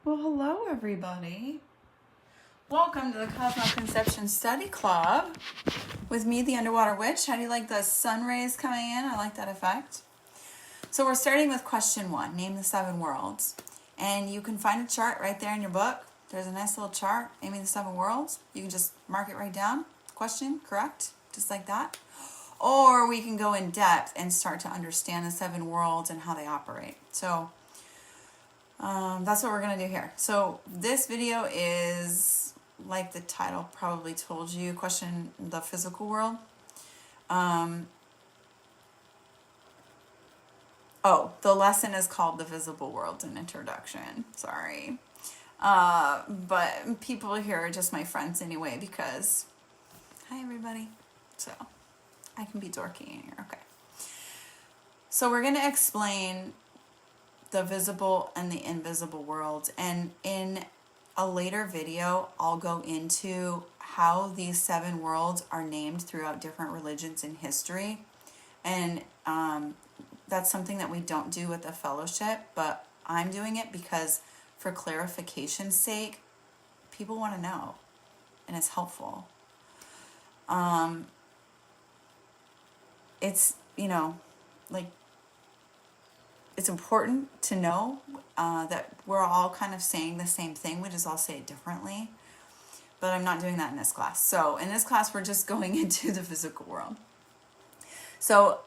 Well, hello everybody. Welcome to the Cosmo Conception Study Club with me, the Underwater Witch. How do you like the sun rays coming in? I like that effect. So we're starting with question 1, name the 7 worlds. And you can find a chart right there in your book. There's a nice little chart, naming the 7 worlds. You can just mark it right down. Question, correct? Just like that. Or we can go in depth and start to understand the 7 worlds and how they operate. So that's what we're going to do here. So this video is, like the title probably told you, question the physical world. The lesson is called The Visible World, an introduction. Sorry. But people here are just my friends anyway because, hi everybody. So I can be dorky in here. Okay. So we're going to explain the visible and the invisible worlds, and in a later video I'll go into how these 7 worlds are named throughout different religions in history, and that's something that we don't do with the fellowship, but I'm doing it because for clarification's sake people want to know and it's helpful. It's it's important to know that we're all kind of saying the same thing. We just all say it differently. But I'm not doing that in this class. So in this class, we're just going into the physical world. So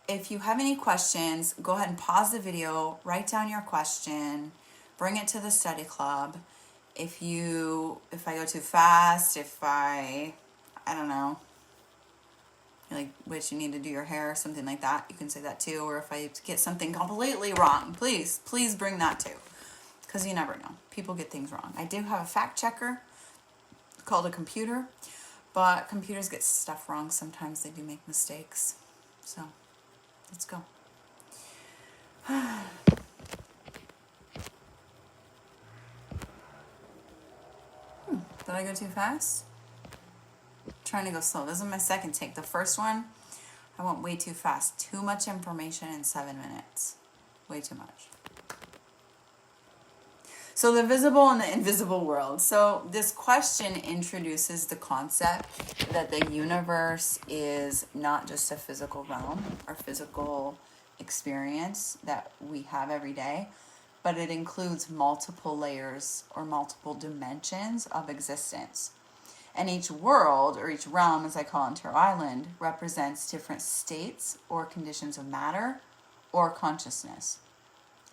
if you have any questions, go ahead and pause the video, write down your question, bring it to the study club. If I go too fast, I don't know, like, which you need to do your hair or something like that, you can say that too. Or if I get something completely wrong, please bring that too, because you never know, people get things wrong. I do have a fact checker called a computer, but computers get stuff wrong sometimes. They do make mistakes. So let's go. Did I go too fast? Trying to go slow. This is my second take. The first one, I went way too fast. Too much information in 7 minutes. Way too much. So the visible and the invisible world. So this question introduces the concept that the universe is not just a physical realm or physical experience that we have every day, but it includes multiple layers or multiple dimensions of existence. And each world, or each realm, as I call Ontario Island, represents different states or conditions of matter or consciousness.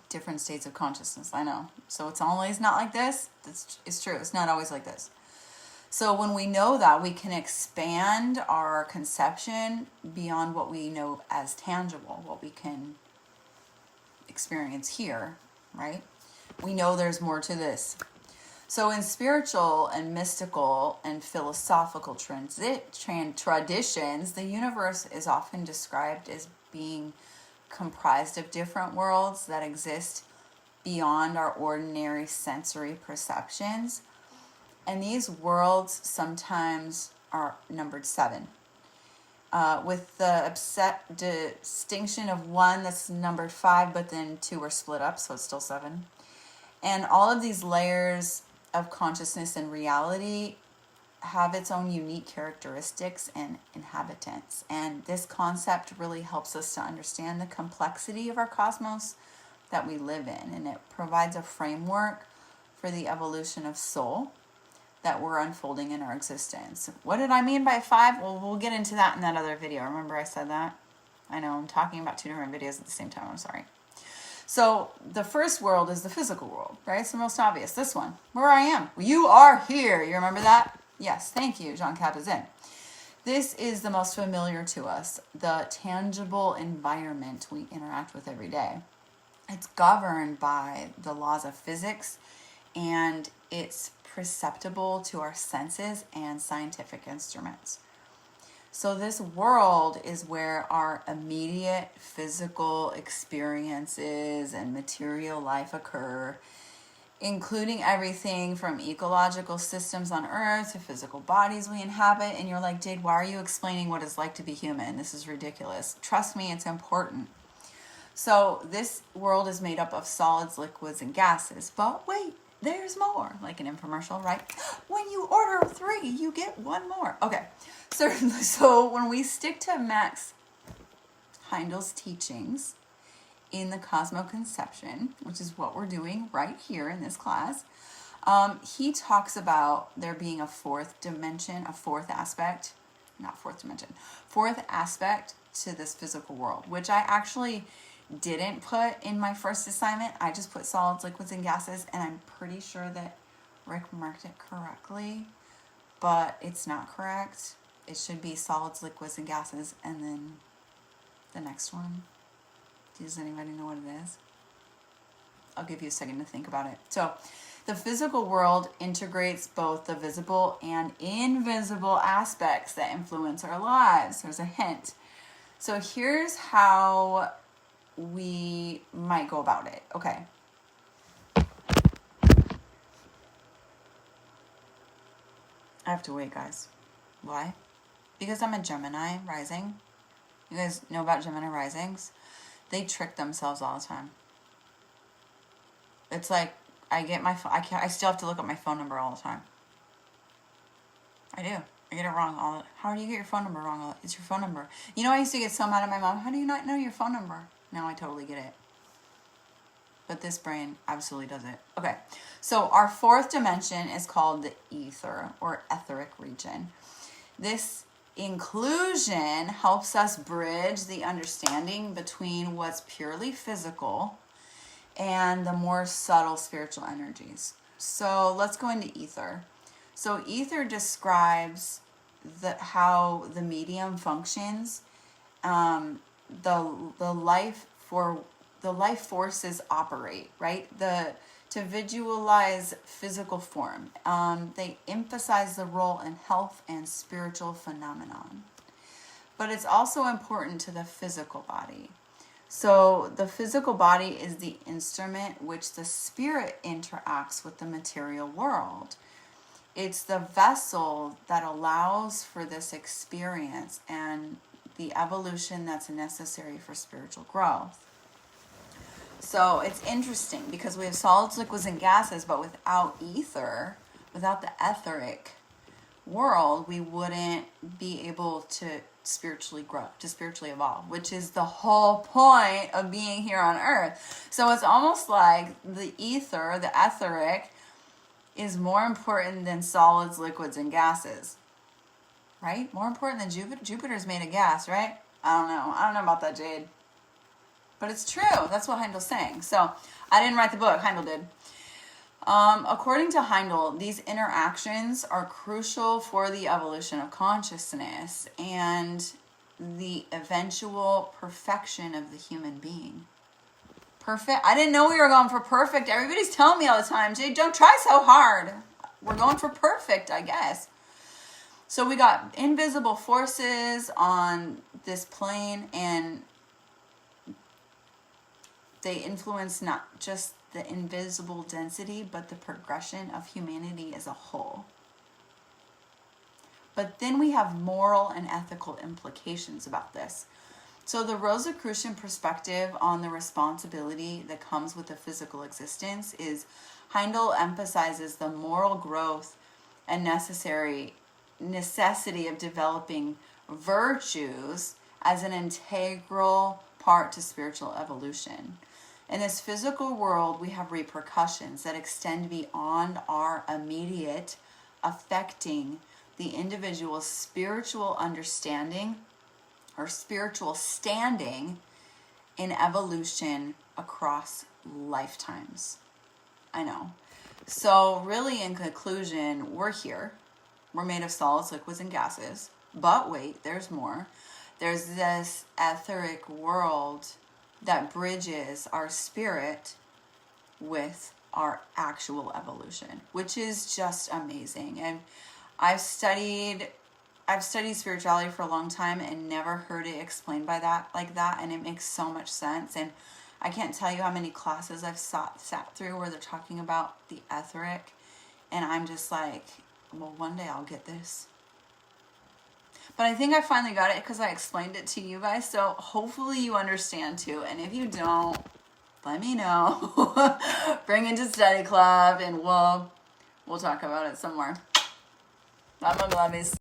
Different states of consciousness, I know. So it's always not like this. It's true. It's not always like this. So when we know that, we can expand our conception beyond what we know as tangible, what we can experience here, right? We know there's more to this. So in spiritual and mystical and philosophical traditions, the universe is often described as being comprised of different worlds that exist beyond our ordinary sensory perceptions. And these worlds sometimes are numbered 7. With the distinction of one that's numbered 5, but then 2 are split up, so it's still 7. And all of these layers of consciousness and reality have its own unique characteristics and inhabitants. And this concept really helps us to understand the complexity of our cosmos that we live in. And it provides a framework for the evolution of soul that we're unfolding in our existence. What did I mean by 5? Well, we'll get into that in that other video. Remember I said that? I know I'm talking about 2 different videos at the same time. I'm sorry. So the first world is the physical world, right? It's the most obvious. This one, where I am. You are here. You remember that? Yes, thank you, Jean Capizin. This is the most familiar to us, the tangible environment we interact with every day. It's governed by the laws of physics, and it's perceptible to our senses and scientific instruments. So this world is where our immediate physical experiences and material life occur, including everything from ecological systems on Earth to physical bodies we inhabit. And you're like, Jade, why are you explaining what it's like to be human? This is ridiculous. Trust me, it's important. So this world is made up of solids, liquids, and gases. But wait, there's more, like an infomercial, right? When you order 3, you get 1 more. Okay, so when we stick to Max Heindel's teachings in the Cosmo Conception, which is what we're doing right here in this class, he talks about there being a 4th dimension, a 4th aspect, not 4th dimension, 4th aspect to this physical world, which I actually didn't put in my first assignment. I just put solids, liquids, and gases, and I'm pretty sure that Rick marked it correctly, but it's not correct. It should be solids, liquids, and gases, and then the next one. Does anybody know what it is? I'll give you a second to think about it. So, the physical world integrates both the visible and invisible aspects that influence our lives. There's a hint. So here's how we might go about it. Okay. I have to wait, guys. Why? Because I'm a Gemini rising. You guys know about Gemini risings? They trick themselves all the time. It's like I get my phone. I still have to look up my phone number all the time. I do. I get it wrong. How do you get your phone number wrong? It's your phone number. You know, I used to get so mad at my mom. How do you not know your phone number? Now I totally get it. But this brain absolutely does it. Okay. So our 4th dimension is called the ether or etheric region. This inclusion helps us bridge the understanding between what's purely physical and the more subtle spiritual energies. So let's go into ether. So ether describes how the medium functions, the life forces operate, right? To visualize physical form. They emphasize the role in health and spiritual phenomenon. But it's also important to the physical body. So the physical body is the instrument which the spirit interacts with the material world. It's the vessel that allows for this experience and the evolution that's necessary for spiritual growth. So it's interesting because we have solids, liquids, and gases, but without ether, without the etheric world, we wouldn't be able to spiritually grow, to spiritually evolve, which is the whole point of being here on earth. So it's almost like the ether, the etheric, is more important than solids, liquids, and gases, right? More important than Jupiter. Jupiter's made of gas, right? I don't know about that, Jade. But it's true. That's what Heindel's saying. So I didn't write the book. Heindel did. According to Heindel, these interactions are crucial for the evolution of consciousness and the eventual perfection of the human being. Perfect. I didn't know we were going for perfect. Everybody's telling me all the time, Jay, don't try so hard. We're going for perfect, I guess. So we got invisible forces on this plane, and they influence not just the invisible density, but the progression of humanity as a whole. But then we have moral and ethical implications about this. So the Rosicrucian perspective on the responsibility that comes with a physical existence is Heindel emphasizes the moral growth and necessity of developing virtues as an integral part to spiritual evolution. In this physical world, we have repercussions that extend beyond our immediate, affecting the individual's spiritual understanding or spiritual standing in evolution across lifetimes. I know. So really, in conclusion, we're here. We're made of solids, liquids, and gases. But wait, there's more. There's this etheric world that bridges our spirit with our actual evolution, which is just amazing. And I've studied spirituality for a long time and never heard it explained like that, and it makes so much sense. And I can't tell you how many classes I've sat through where they're talking about the etheric, and I'm just like, well, one day I'll get this. But I think I finally got it because I explained it to you guys, so hopefully you understand too. And if you don't, let me know. Bring it to study club and we'll talk about it some more. Bye, my lovies.